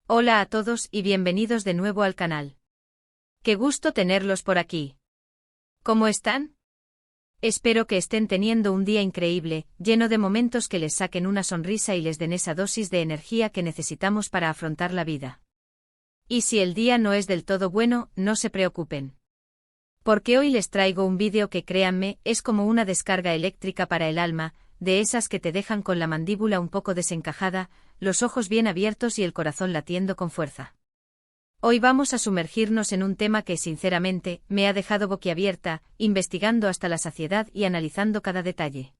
Hola a todos y bienvenidos de nuevo al canal. Qué gusto tenerlos por aquí. ¿Cómo están? Espero que estén teniendo un día increíble, lleno de momentos que les saquen una sonrisa y les den esa dosis de energía que necesitamos para afrontar la vida. Y si el día no es del todo bueno, no se preocupen. Porque hoy les traigo un vídeo que, créanme, es como una descarga eléctrica para el alma, de esas que te dejan con la mandíbula un poco desencajada, los ojos bien abiertos y el corazón latiendo con fuerza. Hoy vamos a sumergirnos en un tema que, sinceramente, me ha dejado boquiabierta, investigando hasta la saciedad y analizando cada detalle.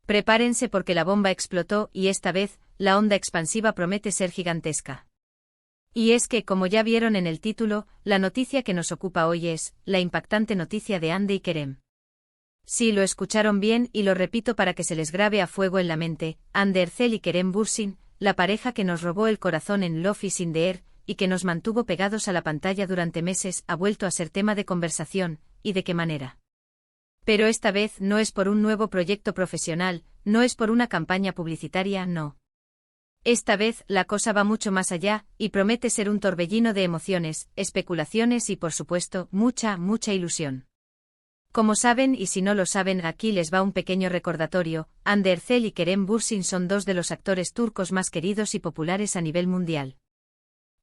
Prepárense porque la bomba explotó y esta vez, la onda expansiva promete ser gigantesca. Y es que, como ya vieron en el título, la noticia que nos ocupa hoy es la impactante noticia de Hande y Kerem. Sí, lo escucharon bien y lo repito para que se les grabe a fuego en la mente: Hande Erçel y Kerem Bürsin, la pareja que nos robó el corazón en Love is in the Air y que nos mantuvo pegados a la pantalla durante meses, ha vuelto a ser tema de conversación, ¿y de qué manera? Pero esta vez no es por un nuevo proyecto profesional, no es por una campaña publicitaria, no. Esta vez la cosa va mucho más allá, y promete ser un torbellino de emociones, especulaciones y por supuesto, mucha ilusión. Como saben y si no lo saben, aquí les va un pequeño recordatorio: Hande Erçel y Kerem Bürsin son dos de los actores turcos más queridos y populares a nivel mundial.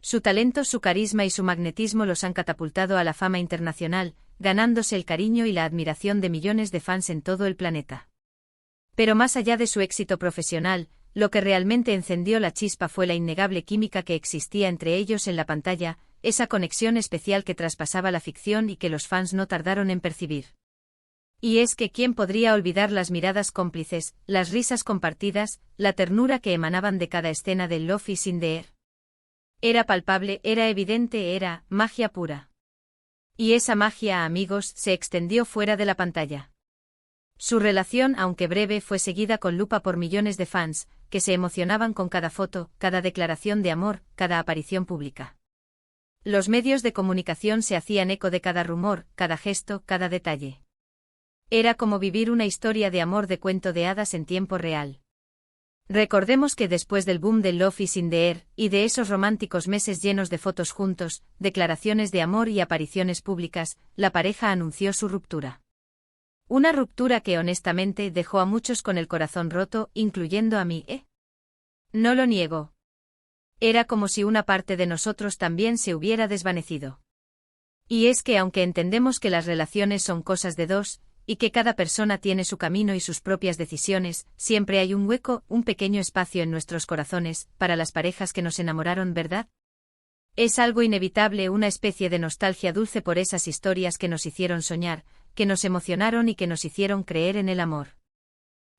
Su talento, su carisma y su magnetismo los han catapultado a la fama internacional, ganándose el cariño y la admiración de millones de fans en todo el planeta. Pero más allá de su éxito profesional, lo que realmente encendió la chispa fue la innegable química que existía entre ellos en la pantalla, esa conexión especial que traspasaba la ficción y que los fans no tardaron en percibir. Y es que ¿quién podría olvidar las miradas cómplices, las risas compartidas, la ternura que emanaban de cada escena de Love is in the Air? Era palpable, era evidente, era magia pura. Y esa magia, amigos, se extendió fuera de la pantalla. Su relación, aunque breve, fue seguida con lupa por millones de fans, que se emocionaban con cada foto, cada declaración de amor, cada aparición pública. Los medios de comunicación se hacían eco de cada rumor, cada gesto, cada detalle. Era como vivir una historia de amor de cuento de hadas en tiempo real. Recordemos que después del boom de Love is in the Air, y de esos románticos meses llenos de fotos juntos, declaraciones de amor y apariciones públicas, la pareja anunció su ruptura. Una ruptura que honestamente dejó a muchos con el corazón roto, incluyendo a mí, No lo niego. Era como si una parte de nosotros también se hubiera desvanecido. Y es que aunque entendemos que las relaciones son cosas de dos, y que cada persona tiene su camino y sus propias decisiones, siempre hay un hueco, un pequeño espacio en nuestros corazones, para las parejas que nos enamoraron, ¿verdad? Es algo inevitable, una especie de nostalgia dulce por esas historias que nos hicieron soñar, que nos emocionaron y que nos hicieron creer en el amor.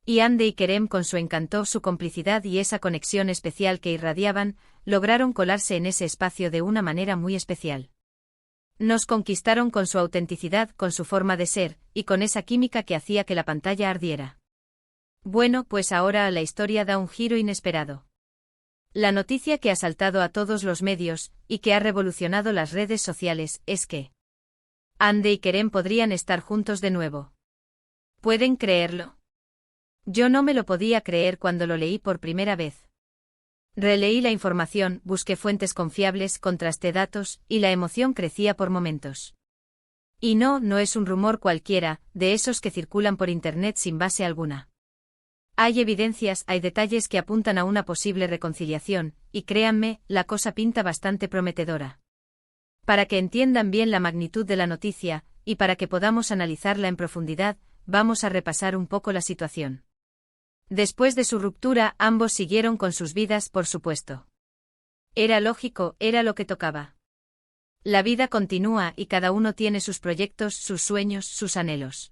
Y Hande y Kerem, con su encanto, su complicidad y esa conexión especial que irradiaban, lograron colarse en ese espacio de una manera muy especial. Nos conquistaron con su autenticidad, con su forma de ser, y con esa química que hacía que la pantalla ardiera. Bueno, pues ahora la historia da un giro inesperado. La noticia que ha saltado a todos los medios, y que ha revolucionado las redes sociales, es que Hande y Kerem podrían estar juntos de nuevo. ¿Pueden creerlo? Yo no me lo podía creer cuando lo leí por primera vez. Releí la información, busqué fuentes confiables, contrasté datos, y la emoción crecía por momentos. Y no es un rumor cualquiera, de esos que circulan por internet sin base alguna. Hay evidencias, hay detalles que apuntan a una posible reconciliación, y créanme, la cosa pinta bastante prometedora. Para que entiendan bien la magnitud de la noticia, y para que podamos analizarla en profundidad, vamos a repasar un poco la situación. Después de su ruptura, ambos siguieron con sus vidas, por supuesto. Era lógico, era lo que tocaba. La vida continúa y cada uno tiene sus proyectos, sus sueños, sus anhelos.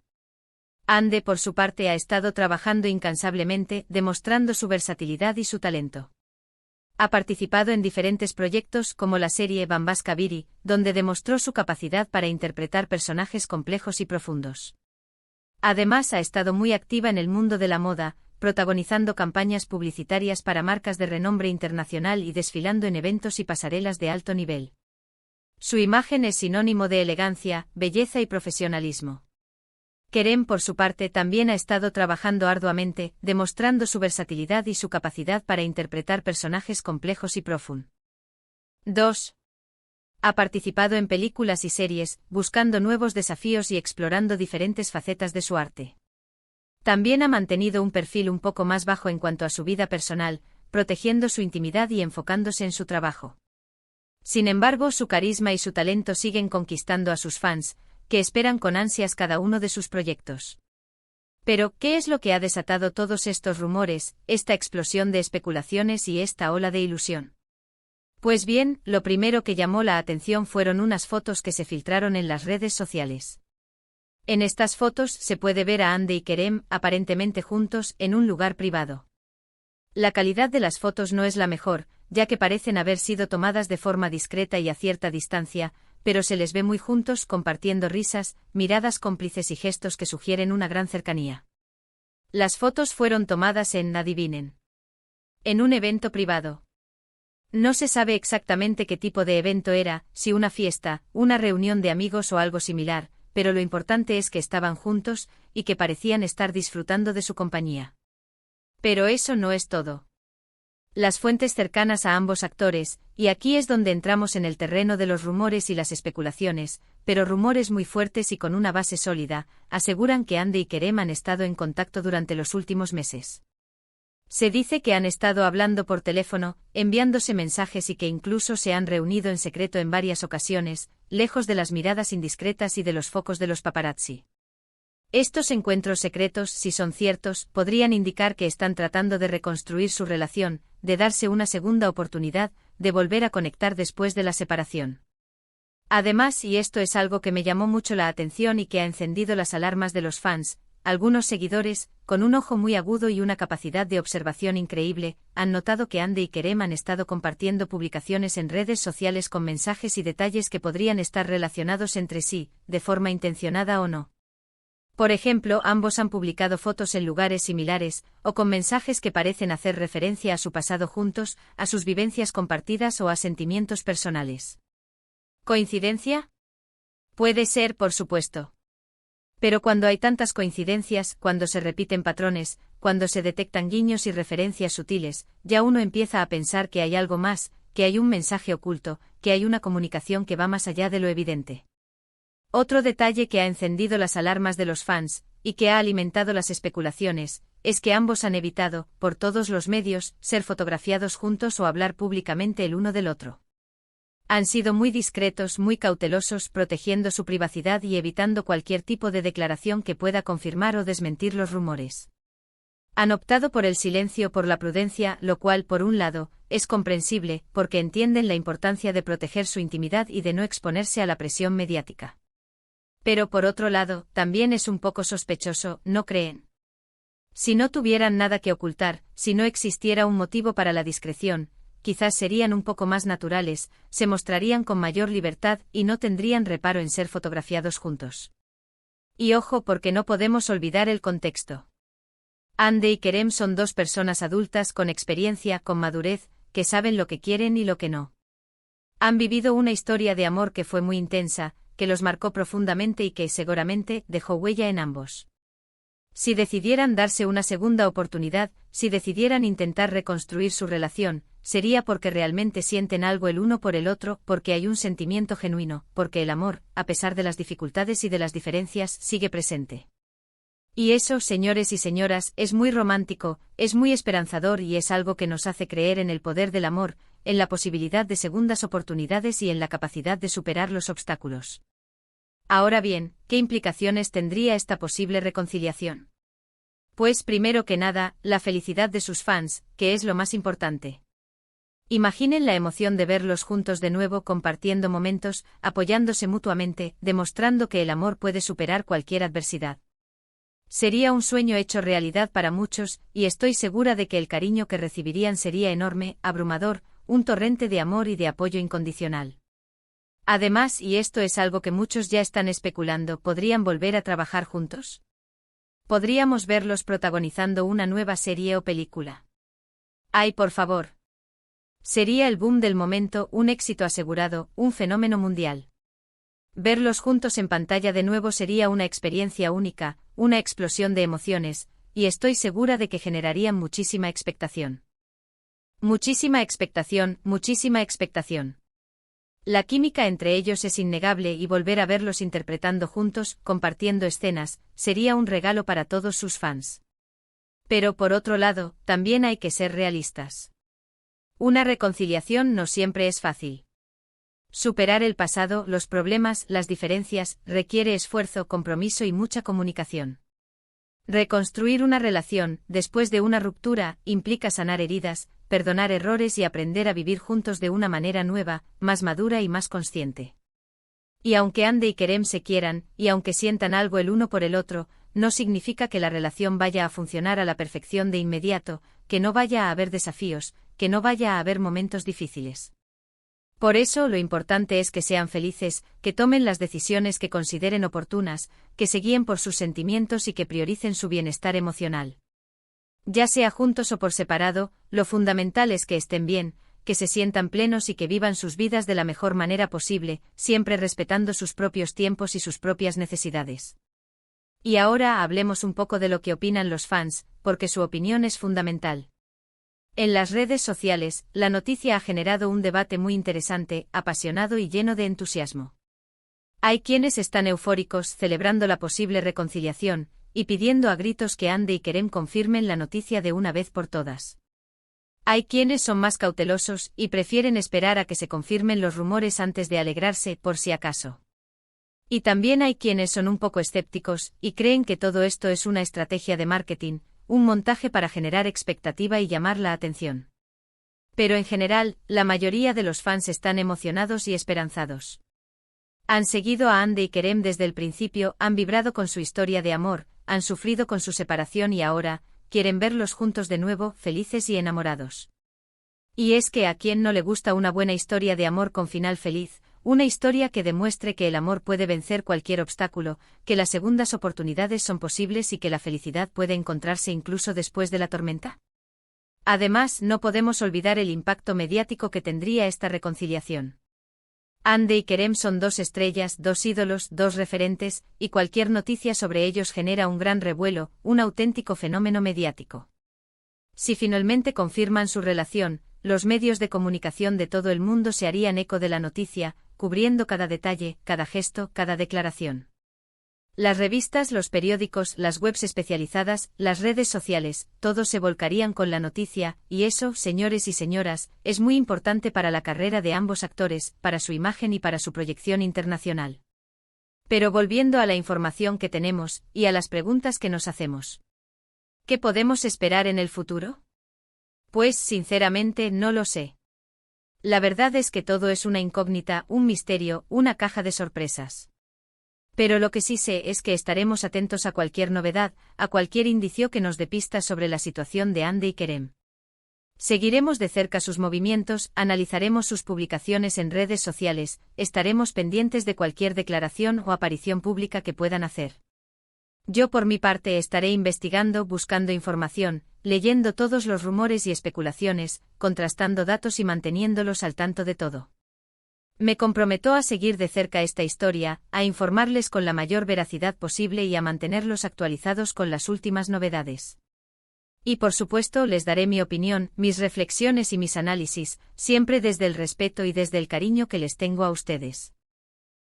Hande, por su parte, ha estado trabajando incansablemente, demostrando su versatilidad y su talento. Ha participado en diferentes proyectos como la serie Bambaşka Biri, donde demostró su capacidad para interpretar personajes complejos y profundos. Además, ha estado muy activa en el mundo de la moda, protagonizando campañas publicitarias para marcas de renombre internacional y desfilando en eventos y pasarelas de alto nivel. Su imagen es sinónimo de elegancia, belleza y profesionalismo. Kerem, por su parte, también ha estado trabajando arduamente, demostrando su versatilidad y su capacidad para interpretar personajes complejos y profundos. 2. Ha participado en películas y series, buscando nuevos desafíos y explorando diferentes facetas de su arte. También ha mantenido un perfil un poco más bajo en cuanto a su vida personal, protegiendo su intimidad y enfocándose en su trabajo. Sin embargo, su carisma y su talento siguen conquistando a sus fans, que esperan con ansias cada uno de sus proyectos. Pero, ¿qué es lo que ha desatado todos estos rumores, esta explosión de especulaciones y esta ola de ilusión? Pues bien, lo primero que llamó la atención fueron unas fotos que se filtraron en las redes sociales. En estas fotos se puede ver a Hande y Kerem aparentemente juntos en un lugar privado. La calidad de las fotos no es la mejor, ya que parecen haber sido tomadas de forma discreta y a cierta distancia, pero se les ve muy juntos compartiendo risas, miradas cómplices y gestos que sugieren una gran cercanía. Las fotos fueron tomadas adivinen, en un evento privado. No se sabe exactamente qué tipo de evento era, si una fiesta, una reunión de amigos o algo similar, pero lo importante es que estaban juntos y que parecían estar disfrutando de su compañía. Pero eso no es todo. Las fuentes cercanas a ambos actores, y aquí es donde entramos en el terreno de los rumores y las especulaciones, pero rumores muy fuertes y con una base sólida, aseguran que Hande y Kerem han estado en contacto durante los últimos meses. Se dice que han estado hablando por teléfono, enviándose mensajes y que incluso se han reunido en secreto en varias ocasiones, lejos de las miradas indiscretas y de los focos de los paparazzi. Estos encuentros secretos, si son ciertos, podrían indicar que están tratando de reconstruir su relación, de darse una segunda oportunidad, de volver a conectar después de la separación. Además, y esto es algo que me llamó mucho la atención y que ha encendido las alarmas de los fans, algunos seguidores, con un ojo muy agudo y una capacidad de observación increíble, han notado que Hande y Kerem han estado compartiendo publicaciones en redes sociales con mensajes y detalles que podrían estar relacionados entre sí, de forma intencionada o no. Por ejemplo, ambos han publicado fotos en lugares similares, o con mensajes que parecen hacer referencia a su pasado juntos, a sus vivencias compartidas o a sentimientos personales. ¿Coincidencia? Puede ser, por supuesto. Pero cuando hay tantas coincidencias, cuando se repiten patrones, cuando se detectan guiños y referencias sutiles, ya uno empieza a pensar que hay algo más, que hay un mensaje oculto, que hay una comunicación que va más allá de lo evidente. Otro detalle que ha encendido las alarmas de los fans, y que ha alimentado las especulaciones, es que ambos han evitado, por todos los medios, ser fotografiados juntos o hablar públicamente el uno del otro. Han sido muy discretos, muy cautelosos, protegiendo su privacidad y evitando cualquier tipo de declaración que pueda confirmar o desmentir los rumores. Han optado por el silencio, por la prudencia, lo cual, por un lado, es comprensible, porque entienden la importancia de proteger su intimidad y de no exponerse a la presión mediática. Pero por otro lado, también es un poco sospechoso, ¿no creen? Si no tuvieran nada que ocultar, si no existiera un motivo para la discreción, quizás serían un poco más naturales, se mostrarían con mayor libertad y no tendrían reparo en ser fotografiados juntos. Y ojo, porque no podemos olvidar el contexto. Hande y Kerem son dos personas adultas con experiencia, con madurez, que saben lo que quieren y lo que no. Han vivido una historia de amor que fue muy intensa, que los marcó profundamente y que, seguramente, dejó huella en ambos. Si decidieran darse una segunda oportunidad, si decidieran intentar reconstruir su relación, sería porque realmente sienten algo el uno por el otro, porque hay un sentimiento genuino, porque el amor, a pesar de las dificultades y de las diferencias, sigue presente. Y eso, señores y señoras, es muy romántico, es muy esperanzador y es algo que nos hace creer en el poder del amor, en la posibilidad de segundas oportunidades y en la capacidad de superar los obstáculos. Ahora bien, ¿qué implicaciones tendría esta posible reconciliación? Pues primero que nada, la felicidad de sus fans, que es lo más importante. Imaginen la emoción de verlos juntos de nuevo compartiendo momentos, apoyándose mutuamente, demostrando que el amor puede superar cualquier adversidad. Sería un sueño hecho realidad para muchos, y estoy segura de que el cariño que recibirían sería enorme, abrumador, un torrente de amor y de apoyo incondicional. Además, y esto es algo que muchos ya están especulando, ¿podrían volver a trabajar juntos? Podríamos verlos protagonizando una nueva serie o película. ¡Ay, por favor! Sería el boom del momento, un éxito asegurado, un fenómeno mundial. Verlos juntos en pantalla de nuevo sería una experiencia única, una explosión de emociones, y estoy segura de que generarían muchísima expectación. Muchísima expectación, muchísima expectación. La química entre ellos es innegable y volver a verlos interpretando juntos, compartiendo escenas, sería un regalo para todos sus fans. Pero por otro lado, también hay que ser realistas. Una reconciliación no siempre es fácil. Superar el pasado, los problemas, las diferencias, requiere esfuerzo, compromiso y mucha comunicación. Reconstruir una relación, después de una ruptura, implica sanar heridas, perdonar errores y aprender a vivir juntos de una manera nueva, más madura y más consciente. Y aunque Ande y Kerem se quieran, y aunque sientan algo el uno por el otro, no significa que la relación vaya a funcionar a la perfección de inmediato, que no vaya a haber desafíos, que no vaya a haber momentos difíciles. Por eso lo importante es que sean felices, que tomen las decisiones que consideren oportunas, que se guíen por sus sentimientos y que prioricen su bienestar emocional. Ya sea juntos o por separado, lo fundamental es que estén bien, que se sientan plenos y que vivan sus vidas de la mejor manera posible, siempre respetando sus propios tiempos y sus propias necesidades. Y ahora hablemos un poco de lo que opinan los fans, porque su opinión es fundamental. En las redes sociales, la noticia ha generado un debate muy interesante, apasionado y lleno de entusiasmo. Hay quienes están eufóricos celebrando la posible reconciliación, y pidiendo a gritos que Ande y Kerem confirmen la noticia de una vez por todas. Hay quienes son más cautelosos y prefieren esperar a que se confirmen los rumores antes de alegrarse por si acaso. Y también hay quienes son un poco escépticos y creen que todo esto es una estrategia de marketing, un montaje para generar expectativa y llamar la atención. Pero en general, la mayoría de los fans están emocionados y esperanzados. Han seguido a Ande y Kerem desde el principio, han vibrado con su historia de amor, han sufrido con su separación y ahora, quieren verlos juntos de nuevo, felices y enamorados. Y es que a quién no le gusta una buena historia de amor con final feliz, una historia que demuestre que el amor puede vencer cualquier obstáculo, que las segundas oportunidades son posibles y que la felicidad puede encontrarse incluso después de la tormenta. Además, no podemos olvidar el impacto mediático que tendría esta reconciliación. Ande y Kerem son dos estrellas, dos ídolos, dos referentes, y cualquier noticia sobre ellos genera un gran revuelo, un auténtico fenómeno mediático. Si finalmente confirman su relación, los medios de comunicación de todo el mundo se harían eco de la noticia, cubriendo cada detalle, cada gesto, cada declaración. Las revistas, los periódicos, las webs especializadas, las redes sociales, todos se volcarían con la noticia, y eso, señores y señoras, es muy importante para la carrera de ambos actores, para su imagen y para su proyección internacional. Pero volviendo a la información que tenemos, y a las preguntas que nos hacemos. ¿Qué podemos esperar en el futuro? Pues, sinceramente, no lo sé. La verdad es que todo es una incógnita, un misterio, una caja de sorpresas. Pero lo que sí sé es que estaremos atentos a cualquier novedad, a cualquier indicio que nos dé pistas sobre la situación de Ande y Kerem. Seguiremos de cerca sus movimientos, analizaremos sus publicaciones en redes sociales, estaremos pendientes de cualquier declaración o aparición pública que puedan hacer. Yo por mi parte estaré investigando, buscando información, leyendo todos los rumores y especulaciones, contrastando datos y manteniéndolos al tanto de todo. Me comprometo a seguir de cerca esta historia, a informarles con la mayor veracidad posible y a mantenerlos actualizados con las últimas novedades. Y por supuesto les daré mi opinión, mis reflexiones y mis análisis, siempre desde el respeto y desde el cariño que les tengo a ustedes.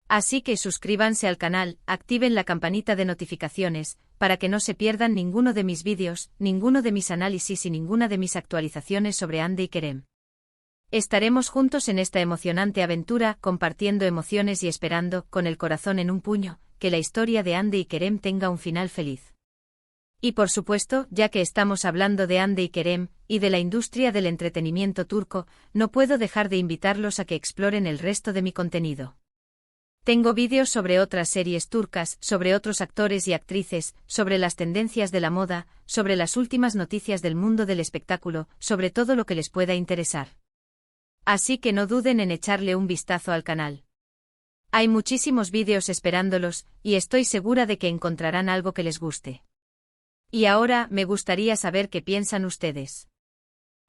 Así que suscríbanse al canal, activen la campanita de notificaciones, para que no se pierdan ninguno de mis vídeos, ninguno de mis análisis y ninguna de mis actualizaciones sobre Ande y Kerem. Estaremos juntos en esta emocionante aventura, compartiendo emociones y esperando, con el corazón en un puño, que la historia de Ande y Kerem tenga un final feliz. Y por supuesto, ya que estamos hablando de Ande y Kerem, y de la industria del entretenimiento turco, no puedo dejar de invitarlos a que exploren el resto de mi contenido. Tengo vídeos sobre otras series turcas, sobre otros actores y actrices, sobre las tendencias de la moda, sobre las últimas noticias del mundo del espectáculo, sobre todo lo que les pueda interesar. Así que no duden en echarle un vistazo al canal. Hay muchísimos vídeos esperándolos, y estoy segura de que encontrarán algo que les guste. Y ahora, me gustaría saber qué piensan ustedes.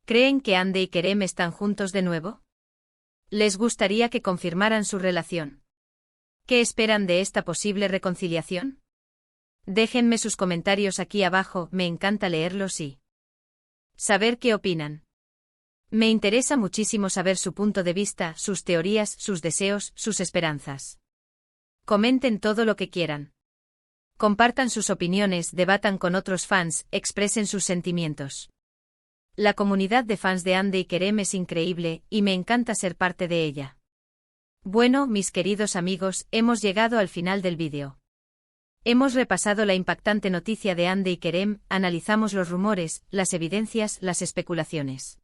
¿Creen que Ande y Kerem están juntos de nuevo? ¿Les gustaría que confirmaran su relación? ¿Qué esperan de esta posible reconciliación? Déjenme sus comentarios aquí abajo, me encanta leerlos y saber qué opinan. Me interesa muchísimo saber su punto de vista, sus teorías, sus deseos, sus esperanzas. Comenten todo lo que quieran. Compartan sus opiniones, debatan con otros fans, expresen sus sentimientos. La comunidad de fans de Hande y Kerem es increíble, y me encanta ser parte de ella. Bueno, mis queridos amigos, hemos llegado al final del vídeo. Hemos repasado la impactante noticia de Hande y Kerem, analizamos los rumores, las evidencias, las especulaciones.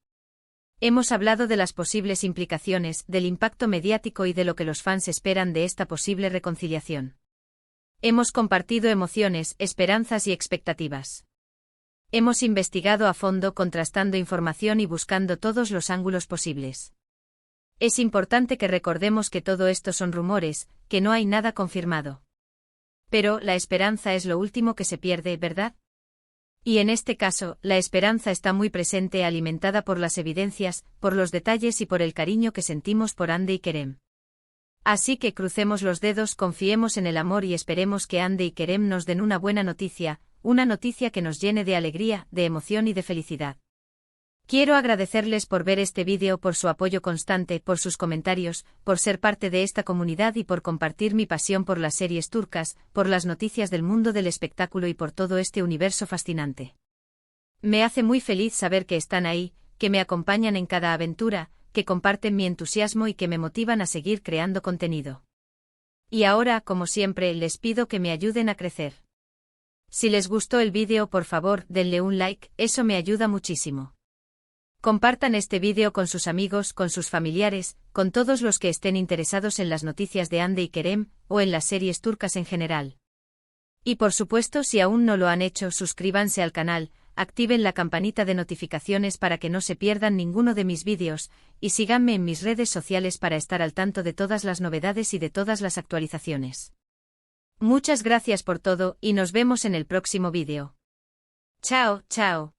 Hemos hablado de las posibles implicaciones, del impacto mediático y de lo que los fans esperan de esta posible reconciliación. Hemos compartido emociones, esperanzas y expectativas. Hemos investigado a fondo, contrastando información y buscando todos los ángulos posibles. Es importante que recordemos que todo esto son rumores, que no hay nada confirmado. Pero la esperanza es lo último que se pierde, ¿verdad? Y en este caso, la esperanza está muy presente, alimentada por las evidencias, por los detalles y por el cariño que sentimos por Hande y Kerem. Así que crucemos los dedos, confiemos en el amor y esperemos que Hande y Kerem nos den una buena noticia, una noticia que nos llene de alegría, de emoción y de felicidad. Quiero agradecerles por ver este vídeo, por su apoyo constante, por sus comentarios, por ser parte de esta comunidad y por compartir mi pasión por las series turcas, por las noticias del mundo del espectáculo y por todo este universo fascinante. Me hace muy feliz saber que están ahí, que me acompañan en cada aventura, que comparten mi entusiasmo y que me motivan a seguir creando contenido. Y ahora, como siempre, les pido que me ayuden a crecer. Si les gustó el vídeo, por favor, denle un like, eso me ayuda muchísimo. Compartan este vídeo con sus amigos, con sus familiares, con todos los que estén interesados en las noticias de Hande y Kerem, o en las series turcas en general. Y por supuesto, si aún no lo han hecho, suscríbanse al canal, activen la campanita de notificaciones para que no se pierdan ninguno de mis vídeos, y síganme en mis redes sociales para estar al tanto de todas las novedades y de todas las actualizaciones. Muchas gracias por todo, y nos vemos en el próximo vídeo. Chao, chao.